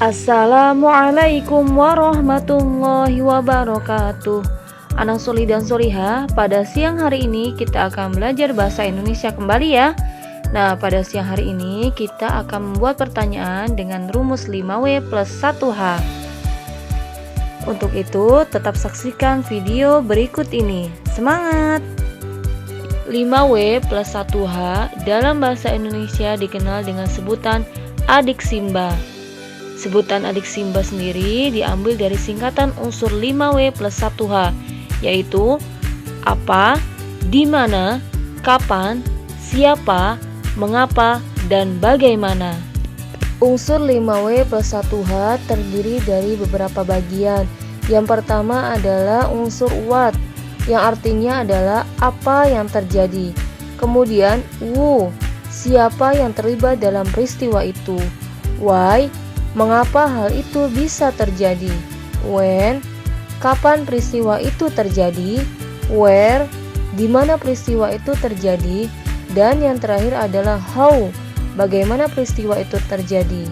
Assalamualaikum warahmatullahi wabarakatuh. Anak soli dan soliha, pada siang hari ini kita akan belajar bahasa Indonesia kembali ya. Nah, pada siang hari ini kita akan membuat pertanyaan dengan rumus 5W plus 1H. Untuk itu, tetap saksikan video berikut ini. Semangat! 5W plus 1H dalam bahasa Indonesia dikenal dengan sebutan adik Simba. Sebutan adik Simba sendiri diambil dari singkatan unsur 5W plus 1H, yaitu apa, di mana, kapan, siapa, mengapa, dan bagaimana. Unsur 5W plus 1H terdiri dari beberapa bagian. Yang pertama adalah unsur what, yang artinya adalah apa yang terjadi. Kemudian who, siapa yang terlibat dalam peristiwa itu. Why, mengapa hal itu bisa terjadi. When, kapan peristiwa itu terjadi. Where, di mana peristiwa itu terjadi. Dan yang terakhir adalah how, bagaimana peristiwa itu terjadi.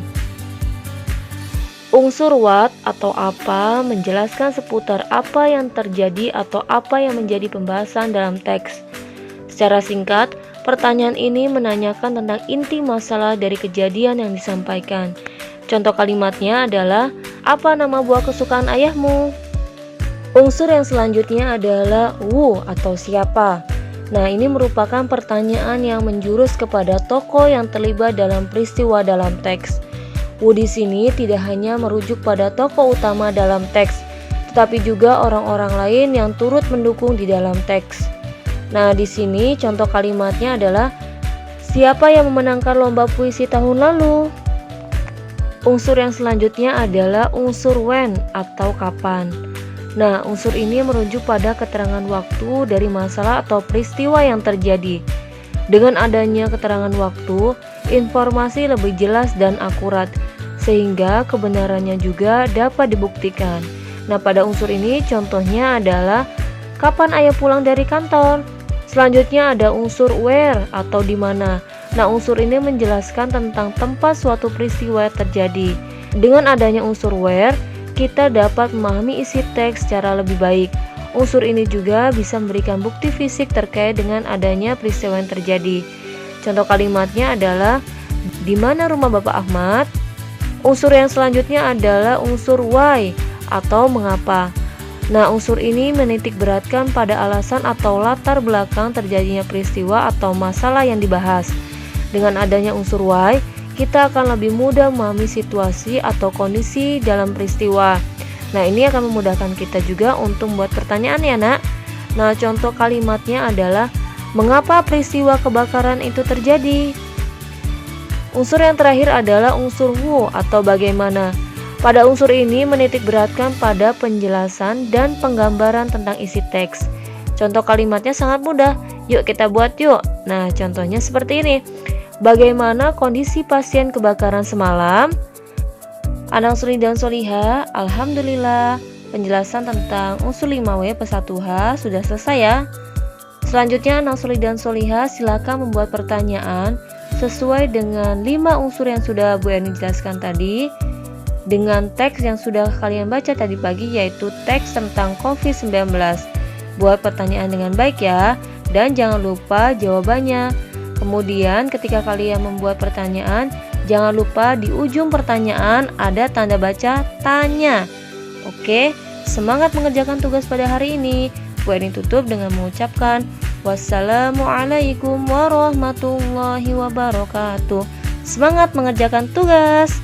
Unsur what atau apa menjelaskan seputar apa yang terjadi atau apa yang menjadi pembahasan dalam teks. Secara singkat, pertanyaan ini menanyakan tentang inti masalah dari kejadian yang disampaikan. Contoh kalimatnya adalah, apa nama buah kesukaan ayahmu? Unsur yang selanjutnya adalah who atau siapa. Nah, ini merupakan pertanyaan yang menjurus kepada tokoh yang terlibat dalam peristiwa dalam teks. Who di sini tidak hanya merujuk pada tokoh utama dalam teks, tetapi juga orang-orang lain yang turut mendukung di dalam teks. Nah, di sini contoh kalimatnya adalah, siapa yang memenangkan lomba puisi tahun lalu? Unsur yang selanjutnya adalah unsur when atau kapan. Nah, unsur ini merujuk pada keterangan waktu dari masalah atau peristiwa yang terjadi. Dengan adanya keterangan waktu, informasi lebih jelas dan akurat, sehingga kebenarannya juga dapat dibuktikan. Nah, pada unsur ini contohnya adalah kapan ayah pulang dari kantor. Selanjutnya ada unsur where atau di mana. Nah, unsur ini menjelaskan tentang tempat suatu peristiwa terjadi. Dengan adanya unsur where, kita dapat memahami isi teks secara lebih baik. Unsur ini juga bisa memberikan bukti fisik terkait dengan adanya peristiwa yang terjadi. Contoh kalimatnya adalah, di mana rumah Bapak Ahmad? Unsur yang selanjutnya adalah unsur why atau mengapa. Nah, unsur ini menitik beratkan pada alasan atau latar belakang terjadinya peristiwa atau masalah yang dibahas. Dengan adanya unsur why, kita akan lebih mudah memahami situasi atau kondisi dalam peristiwa. Nah, ini akan memudahkan kita juga untuk membuat pertanyaan ya nak. Nah, contoh kalimatnya adalah, mengapa peristiwa kebakaran itu terjadi? Unsur yang terakhir adalah unsur who atau bagaimana. Pada unsur ini menitik beratkan pada penjelasan dan penggambaran tentang isi teks. Contoh kalimatnya sangat mudah, yuk kita buat yuk. Nah, contohnya seperti ini. Bagaimana kondisi pasien kebakaran semalam? Anak soli dan soliha, alhamdulillah penjelasan tentang unsur 5W plus 1H sudah selesai ya. Selanjutnya anak soli dan soliha silakan membuat pertanyaan sesuai dengan 5 unsur yang sudah Bu Erni jelaskan tadi dengan teks yang sudah kalian baca tadi pagi, yaitu teks tentang COVID-19. Buat pertanyaan dengan baik ya, dan jangan lupa jawabannya. Kemudian ketika kalian membuat pertanyaan, jangan lupa di ujung pertanyaan ada tanda baca tanya. Oke, semangat mengerjakan tugas pada hari ini. Bu Erni tutup dengan mengucapkan wassalamualaikum warahmatullahi wabarakatuh. Semangat mengerjakan tugas.